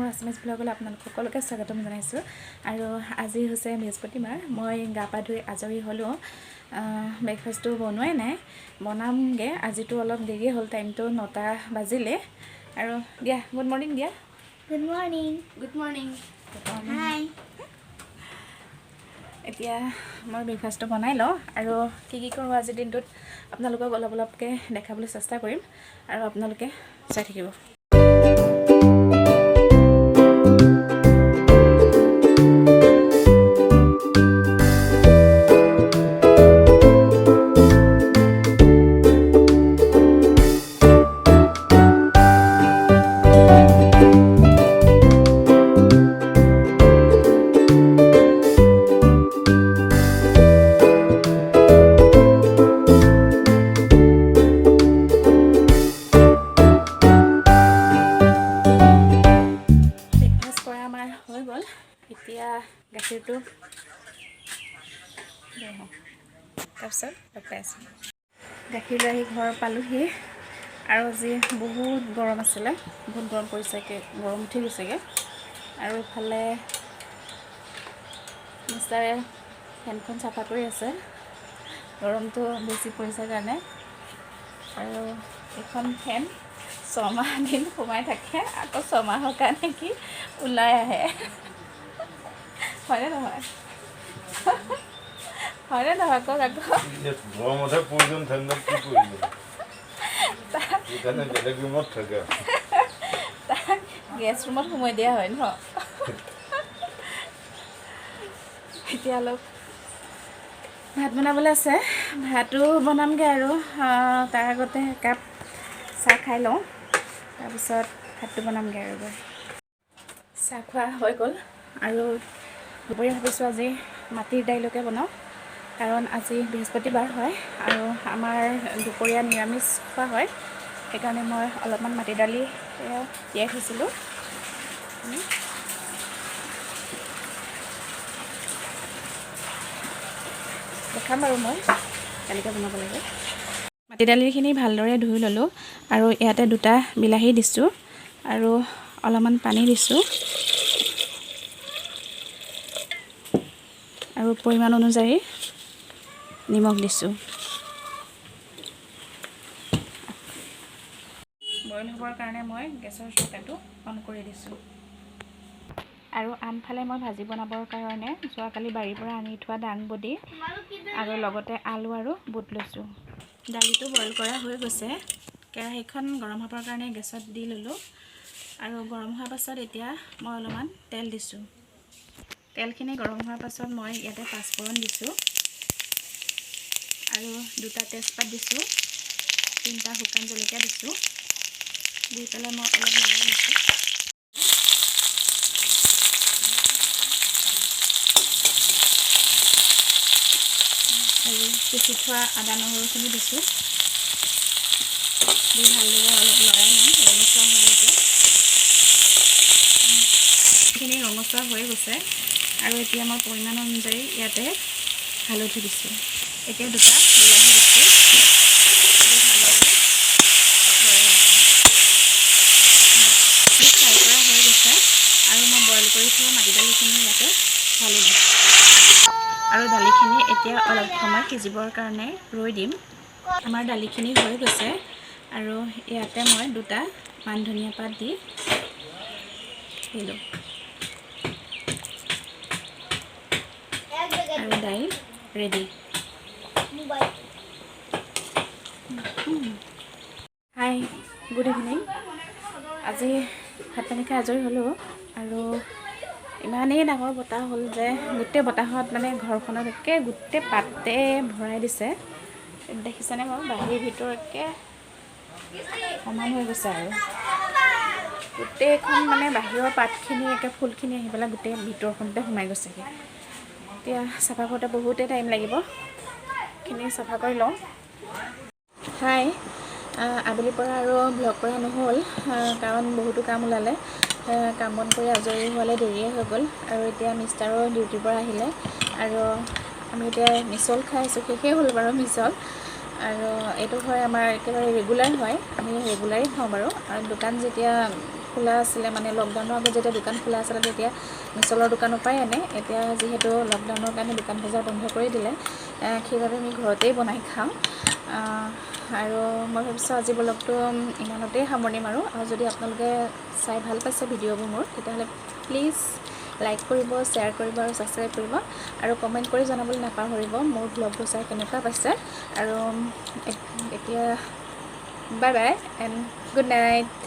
মোৰ আছামিজ ব্লগলৈ আপোনালোক সকলোকে স্বাগতম জনাইছোঁ। আৰু আজি হৈছে বৃহস্পতিবাৰ। মই গা পা ধুই আজৰি হ'লোঁ। ব্ৰেকফাষ্টটো বনোৱাই নাই, বনামগৈ। আজিতো অলপ দেৰি হ'ল, টাইমটো 9টা বাজিলে। আৰু দিয়া, গুড মৰ্ণিং দিয়া। Good morning. Good morning. Hi. এতিয়া মই ব্ৰেকফাষ্টটো বনাই লওঁ আৰু কি কৰোঁ আজিৰ দিনটোত আপোনালোকক অলপ অলপকৈ দেখাবলৈ চেষ্টা কৰিম আৰু আপোনালোকে চাই থাকিব। হৈ গ'ল। এতিয়া গাখীৰটো তাৰপিছত লগাই আছোঁ। গাখীৰ লৈ আহি ঘৰ পালোহি আৰু আজি বহুত গৰম আছিলে, বহুত গৰম পৰিছেগৈ, গৰম উঠি গৈছেগৈ। আৰু ইফালে মিষ্টাৰে ফেনখন চাফা কৰি আছে, গৰমটো বেছি পৰিছে কাৰণে। আৰু এইখন ফেন 6 মাহ দিন সোমাই থাকে, আকৌ 6 মাহৰ কাৰণে কি ওলাই আহে। হয়নে নহয়? হয়নে নহয় কওক আকৌ। গৰমতহে প্ৰয়োজন, ঠাণ্ডাত কি কৰিব? সেইকাৰণে বেলেগ ৰুমত থাকে। তাক গেছ ৰুমত সোমাই দিয়া হয় ন। এতিয়া অলপ ভাত বনাবলৈ আছে, ভাতো বনামগৈ আৰু তাৰ আগতে একাপ চাহ খাই লওঁ, তাৰপিছত ভাতটো বনামগৈ আৰু গৈ। চাহ খোৱা হৈ গ'ল আৰু দুপৰীয়া ভাবিছোঁ আজি মাটিৰ দাইলকে বনাওঁ, কাৰণ আজি বৃহস্পতিবাৰ হয় আৰু আমাৰ দুপৰীয়া নিৰামিষ খোৱা হয়। সেইকাৰণে মই অলপমান মাটি দালি তিয়াই থৈছিলোঁ। দেখাম বাৰু মই কেনেকৈ বনাব লাগে। মাটি দালিখিনি ভালদৰে ধুই ল'লোঁ আৰু ইয়াতে 2টা বিলাহী দিছোঁ আৰু অলপমান পানী দিছোঁ আৰু পৰিমাণ অনুযায়ী নিমখ দিছোঁ। বইল হ'বৰ কাৰণে মই গেছৰ চৌকাটো অন কৰি দিছোঁ। আৰু আনফালে মই ভাজি বনাবৰ কাৰণে যোৱাকালি বাৰীৰ পৰা আনি থোৱা দাংবডি আৰু লগতে আলু আৰু বুট লৈছোঁ। দালিটো বইল কৰা হৈ গৈছে। কেৰাহীখন গৰম হ'বৰ কাৰণে গেছত দি ল'লোঁ আৰু গৰম হোৱাৰ পাছত এতিয়া মই অলপমান তেল দিছোঁ। তেলখিনি গৰম হোৱাৰ পাছত মই ইয়াতে 5 ফোৰণ দিছোঁ আৰু 2টা তেজপাত দিছোঁ, 3টা শুকান জলকীয়া দিছোঁ। দি পেলাই মই অলপ লৰাই দিছোঁ। আৰু পিচি থোৱা আদা নহৰুখিনি দিছোঁ। দি ভালদৰে অলপ লৰাই লওঁ, ৰঙচুৱা হোৱালৈকে। এইখিনি ৰঙচুৱা হৈ গৈছে আৰু এতিয়া মই পৰিমাণ অনুযায়ী ইয়াতে হালধি দিছোঁ। এতিয়া 2টা বিলাহী দিছোঁ, দি ভালদৰে লৰাই দিছোঁ। ফ্ৰাই কৰা হৈ গৈছে আৰু মই বইল কৰি থোৱা মাটি দালিখিনি ইয়াতে ঢালি দিম আৰু দালিখিনি এতিয়া অলপ সময় সিজিবৰ কাৰণে ৰৈ দিম। আমাৰ দালিখিনি হৈ গৈছে আৰু ইয়াতে মই 2টা মান ধনিয়া পাত দি দিলোঁ আৰু দাইল ৰেডি। হাই, গুড ইভিনিং। আজি ভাত পানী খাই আজৰি হ'লোঁ আৰু ইমানেই ডাঙৰ বতাহ হ'ল যে গোটেই বতাহত মানে ঘৰখনত একে গোটেই পাতে ভৰাই দিছে। দেখিছেনে বাৰু? বাহিৰ ভিতৰ একে সমান হৈ গৈছে আৰু গোটেইখন মানে বাহিৰৰ পাতখিনি একে ফুলখিনি আহি পেলাই গোটেই ভিতৰখনতে সোমাই গৈছেগৈ। এতিয়া চাফা কৰোঁতে বহুতেই টাইম লাগিব, এইখিনি চাফা কৰি লওঁ। হাই, আবেলিৰ পৰা আৰু ব্লগ কৰা নহ'ল কাৰণ বহুতো কাম ওলালে। কাম বন কৰি আজৰি হোৱালে দেৰিয়ে হৈ গ'ল আৰু এতিয়া মিষ্টাৰো ডিউটিৰ পৰা আহিলে আৰু আমি এতিয়া মিছল খাই আছোঁ। শেষেই হ'ল বাৰু মিছল। আৰু এইটো হয় আমাৰ একেবাৰে ৰেগুলাৰ হয়, আমি ৰেগুলাৰেই খাওঁ বাৰু। আৰু দোকান যেতিয়া খোলা আছিলে মানে লকডাউনৰ আগত যেতিয়া দোকান খোলা আছিলে তেতিয়া মিছলৰ দোকানৰ পৰাই আনে এতিয়া যিহেতু লকডাউনৰ কাৰণে দোকান বজাৰ বন্ধ কৰি দিলে সেইবাবে আমি ঘৰতেই বনাই খাওঁ আৰু মই ভাবিছোঁ আজি ব্লগটো ইমানতেই সামৰণি মাৰোঁ আৰু যদি আপোনালোকে চাই ভাল পাইছে ভিডিঅ'বোৰ মোৰ তেতিয়াহ'লে প্লিজ লাইক কৰিব শ্বেয়াৰ কৰিব আৰু ছাবস্ক্ৰাইব কৰিব আৰু কমেণ্ট কৰি জনাবলৈ নাপাহৰিব মোৰ ব্লগবোৰ চাই কেনেকুৱা পাইছে আৰু এতিয়া bye bye and good night